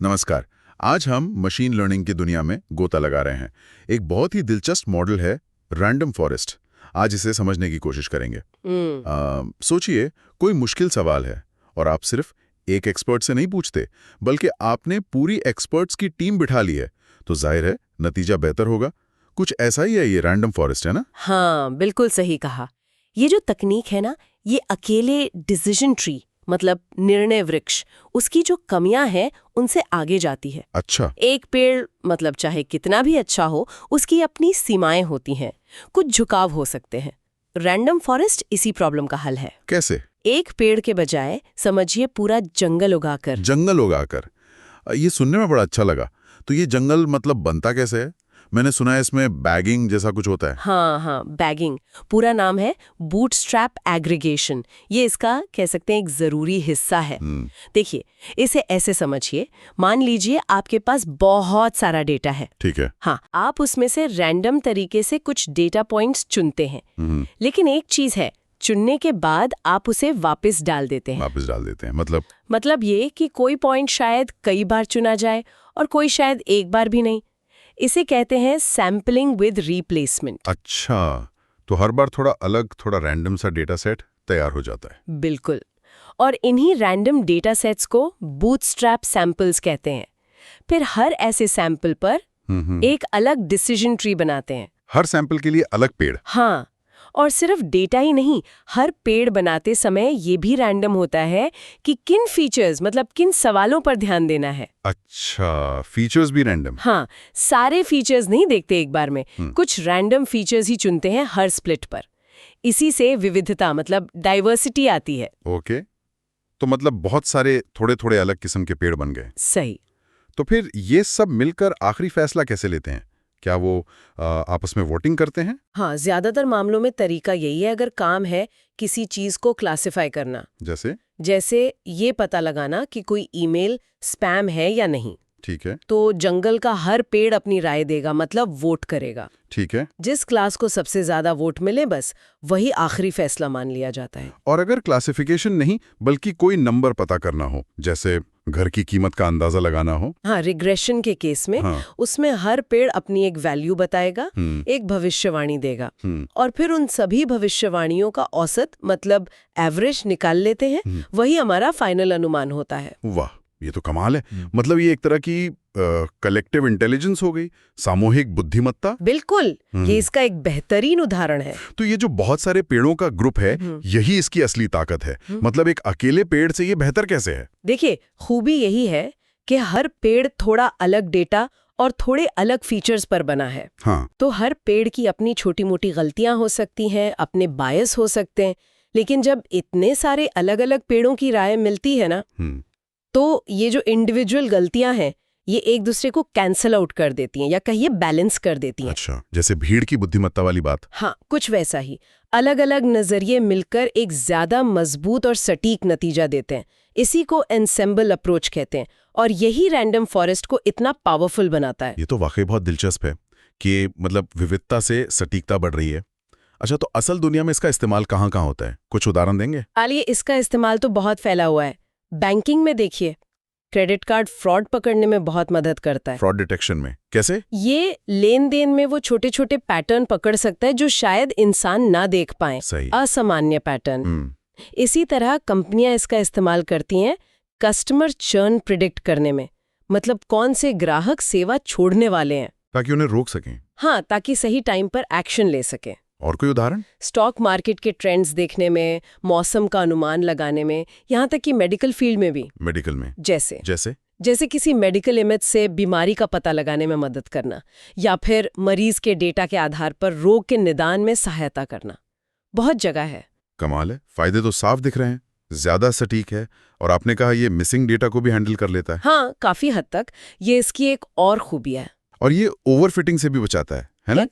नमस्कार। आज हम मशीन लर्निंग की दुनिया में गोता लगा रहे हैं। एक बहुत ही दिलचस्प मॉडल है रैंडम फॉरेस्ट। आज इसे समझने की कोशिश करेंगे। सोचिए कोई मुश्किल सवाल है और आप सिर्फ एक एक्सपर्ट से नहीं पूछते, बल्कि आपने पूरी एक्सपर्ट्स की टीम बिठा ली है, तो जाहिर है नतीजा बेहतर होगा। कुछ ऐसा ही है ये रैंडम फॉरेस्ट, है ना? हाँ, बिल्कुल सही कहा। ये जो तकनीक है ना, ये अकेले डिसीजन ट्री मतलब निर्णय वृक्ष, उसकी जो कमियां हैं उनसे आगे जाती है। अच्छा। एक पेड़ मतलब चाहे कितना भी अच्छा हो, उसकी अपनी सीमाएं होती हैं, कुछ झुकाव हो सकते हैं। रैंडम फॉरेस्ट इसी प्रॉब्लम का हल है। कैसे? एक पेड़ के बजाय समझिए पूरा जंगल उगाकर। जंगल उगाकर? ये सुनने में बड़ा अच्छा लगा। तो ये जंगल मतलब बनता कैसे है? मैंने सुना है इसमें बैगिंग जैसा कुछ होता है। हाँ, बैगिंग पूरा नाम है बूटस्ट्रैप एग्रीगेशन। ये इसका कह सकते हैं एक जरूरी हिस्सा है। देखिए, इसे ऐसे समझिए, मान लीजिए आपके पास बहुत सारा डेटा है। ठीक है। हाँ, आप उसमें से रैंडम तरीके से कुछ डेटा पॉइंट्स चुनते हैं। लेकिन एक चीज है, चुनने के बाद आप उसे वापस डाल देते हैं। वापस डाल देते हैं मतलब ये कि कोई पॉइंट शायद कई बार चुना जाए और कोई शायद एक बार भी नहीं। इसे कहते हैं सैम्पलिंग विद रिप्लेसमेंट। अच्छा, तो हर बार थोड़ा अलग, थोड़ा रैंडम सा डेटा सेट तैयार हो जाता है। बिल्कुल। और इन्हीं रैंडम डेटा सेट्स को बूटस्ट्रैप सैंपल्स कहते हैं। फिर हर ऐसे सैंपल पर एक अलग डिसीजन ट्री बनाते हैं। हर सैंपल के लिए अलग पेड़? हाँ, और सिर्फ डेटा ही नहीं, हर पेड़ बनाते समय ये भी रैंडम होता है कि किन फीचर्स मतलब किन सवालों पर ध्यान देना है। अच्छा, फीचर्स भी रैंडम? हाँ, सारे फीचर्स नहीं देखते एक बार में, कुछ रैंडम फीचर्स ही चुनते हैं हर स्प्लिट पर। इसी से विविधता मतलब डाइवर्सिटी आती है। ओके, तो मतलब बहुत सारे थोड़े थोड़े अलग किस्म के पेड़ बन गए। सही। तो फिर ये सब मिलकर आखिरी फैसला कैसे लेते हैं? क्या वो आपस में वोटिंग करते हैं? हाँ, ज्यादातर मामलों में तरीका यही है। अगर काम है किसी चीज को क्लासिफाई करना, जैसे ये पता लगाना कि कोई ईमेल स्पैम है या नहीं, ठीक है, तो जंगल का हर पेड़ अपनी राय देगा, मतलब वोट करेगा। ठीक है। जिस क्लास को सबसे ज्यादा वोट मिले बस वही आखिरी फैसला मान लिया जाता है। और अगर क्लासिफिकेशन नहीं बल्कि कोई नंबर पता करना हो, जैसे घर की कीमत का अंदाजा लगाना हो? हाँ, रिग्रेशन के केस में उसमें हर पेड़ अपनी एक वैल्यू बताएगा, एक भविष्यवाणी देगा, और फिर उन सभी भविष्यवाणियों का औसत मतलब एवरेज निकाल लेते हैं। वही हमारा फाइनल अनुमान होता है। वाह, ये तो कमाल है। मतलब ये एक तरह की कलेक्टिव इंटेलिजेंस हो गई, सामूहिक बुद्धिमत्ता। बिल्कुल, ये इसका एक बेहतरीन उदाहरण है। तो ये जो बहुत सारे पेड़ों का ग्रुप है, यही इसकी असली ताकत है। मतलब एक अकेले पेड़ से ये बेहतर कैसे है? देखिए, खूबी यही है कि हर पेड़ थोड़ा अलग डेटा और थोड़े अलग फीचर्स पर बना है। हाँ। तो हर पेड़ की अपनी छोटी मोटी गलतियां हो सकती हैं, अपने बायस हो सकते हैं, लेकिन जब इतने सारे अलग अलग पेड़ों की राय मिलती है ना, तो ये जो इंडिविजुअल गलतियां हैं ये एक दूसरे को कैंसल आउट कर देती हैं, या कहिए बैलेंस कर देती हैं। अच्छा, जैसे भीड़ की बुद्धिमत्ता वाली बात। हाँ, कुछ वैसा ही। अलग अलग नजरिए मिलकर एक ज्यादा मजबूत और सटीक नतीजा देते हैं। इसी को एन्सेम्बल अप्रोच कहते हैं, और यही रैंडम फॉरेस्ट को इतना पावरफुल बनाता है। ये तो वाकई बहुत दिलचस्प है कि मतलब विविधता से सटीकता बढ़ रही है। अच्छा, तो असल दुनिया में इसका इस्तेमाल कहाँ कहाँ होता है? कुछ उदाहरण देंगे? आलिए, इसका इस्तेमाल तो बहुत फैला हुआ है। बैंकिंग में देखिए, क्रेडिट कार्ड फ्रॉड पकड़ने में बहुत मदद करता है। फ्रॉड डिटेक्शन में कैसे? ये लेन देन में वो छोटे छोटे पैटर्न पकड़ सकता है जो शायद इंसान ना देख पाए। सही। असामान्य पैटर्न। इसी तरह कंपनियां इसका इस्तेमाल करती हैं कस्टमर चर्न प्रिडिक्ट करने में, मतलब कौन से ग्राहक सेवा छोड़ने वाले हैं, ताकि उन्हें रोक सकें। हाँ, ताकि सही टाइम पर एक्शन ले सकें। और कोई उदाहरण? स्टॉक मार्केट के ट्रेंड्स देखने में, मौसम का अनुमान लगाने में, यहाँ तक कि मेडिकल फील्ड में भी। मेडिकल में जैसे किसी मेडिकल इमेज से बीमारी का पता लगाने में मदद करना, या फिर मरीज के डेटा के आधार पर रोग के निदान में सहायता करना। बहुत जगह है। कमाल है, फायदे तो साफ दिख रहे हैं। ज्यादा सटीक है, और आपने कहा ये मिसिंग डेटा को भी हैंडल कर लेता है। हाँ, काफी हद तक ये इसकी एक और खूबी है। और ये ओवरफिटिंग से भी बचाता है ना?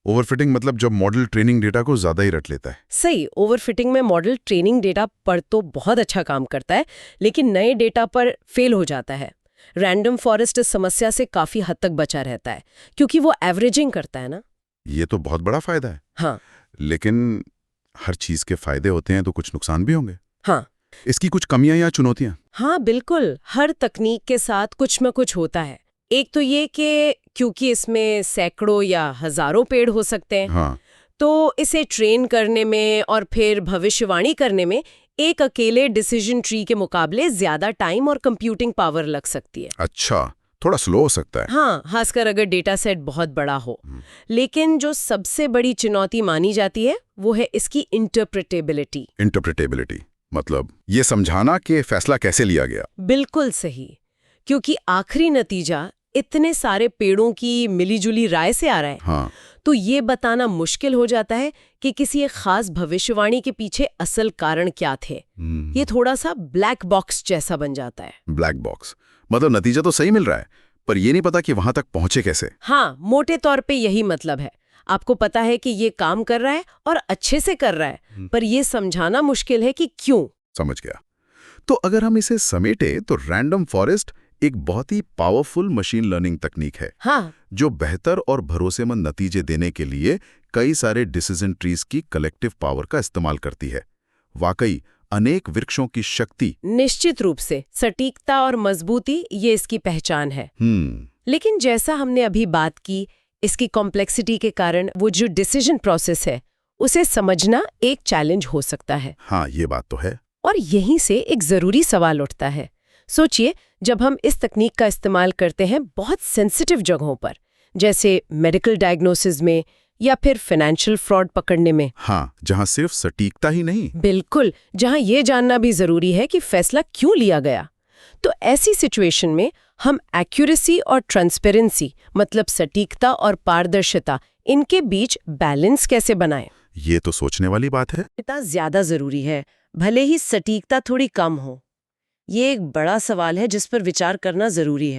ओवरफिटिंग मतलब जब मॉडल ट्रेनिंग डेटा को ज्यादा ही रट लेता है। सही। ओवरफिटिंग में मॉडल ट्रेनिंग डेटा पर तो बहुत अच्छा काम करता है, लेकिन नए डेटा पर फेल हो जाता है। रैंडम फॉरेस्ट इस समस्या से काफी हद तक बचा रहता है, क्योंकि वो एवरेजिंग करता है ना। ये तो बहुत बड़ा फायदा है। हाँ, लेकिन हर चीज के फायदे होते हैं तो कुछ नुकसान भी होंगे। हाँ, इसकी कुछ कमियां या चुनौतियां? हाँ बिल्कुल, हर तकनीक के साथ कुछ न कुछ होता है। एक तो ये कि क्योंकि इसमें सैकड़ों या हजारों पेड़ हो सकते हैं, हाँ, तो इसे ट्रेन करने में और फिर भविष्यवाणी करने में एक अकेले डिसीजन ट्री के मुकाबले ज्यादा टाइम और कंप्यूटिंग पावर लग सकती है। अच्छा, थोड़ा स्लो हो सकता है। हाँ, खासकर अगर डेटा सेट बहुत बड़ा हो। लेकिन जो सबसे बड़ी चुनौती मानी जाती है वो है इसकी इंटरप्रिटेबिलिटी। इंटरप्रिटेबिलिटी मतलब ये समझाना कि फैसला कैसे लिया गया। बिल्कुल सही, क्योंकि आखिरी नतीजा इतने सारे पेड़ों की मिलीजुली राय से आ रहा है, हाँ, तो ये बताना मुश्किल हो जाता है कि किसी एक खास भविष्यवाणी के पीछे असल कारण क्या थे। ये थोड़ा सा ब्लैक बॉक्स जैसा बन जाता है। ब्लैक बॉक्स मतलब नतीजा तो सही मिल रहा है, पर ये नहीं पता कि वहां तक पहुंचे कैसे। हाँ, मोटे तौर पे यही मतलब है। आपको पता है कि ये काम कर रहा है और अच्छे से कर रहा है, पर ये समझाना मुश्किल है कि क्यों। समझ गया। तो अगर हम इसे समेटे तो रैंडम फॉरेस्ट एक बहुत ही पावरफुल मशीन लर्निंग तकनीक है, हाँ, जो बेहतर और भरोसेमंद नतीजे देने के लिए कई सारे डिसीजन ट्रीज की कलेक्टिव पावर का इस्तेमाल करती है। वाकई अनेक वृक्षों की शक्ति। निश्चित रूप से सटीकता और मजबूती ये इसकी पहचान है। लेकिन जैसा हमने अभी बात की, इसकी कॉम्प्लेक्सिटी के कारण वो जो डिसीजन प्रोसेस है उसे समझना एक चैलेंज हो सकता है। हाँ, ये बात तो है। और यहीं से एक जरूरी सवाल उठता है। सोचिए, जब हम इस तकनीक का इस्तेमाल करते हैं बहुत सेंसिटिव जगहों पर, जैसे मेडिकल डायग्नोसिस में या फिर फाइनेंशियल फ्रॉड पकड़ने में। हाँ, जहाँ सिर्फ सटीकता ही नहीं। बिल्कुल, जहां ये जानना भी जरूरी है कि फैसला क्यों लिया गया। तो ऐसी सिचुएशन में हम एक्यूरेसी और ट्रांसपेरेंसी मतलब सटीकता और पारदर्शिता, इनके बीच बैलेंस कैसे बनाएं? ये तो सोचने वाली बात है। इतना ज्यादा जरूरी है, भले ही सटीकता थोड़ी कम हो। ये एक बड़ा सवाल है जिस पर विचार करना जरूरी है।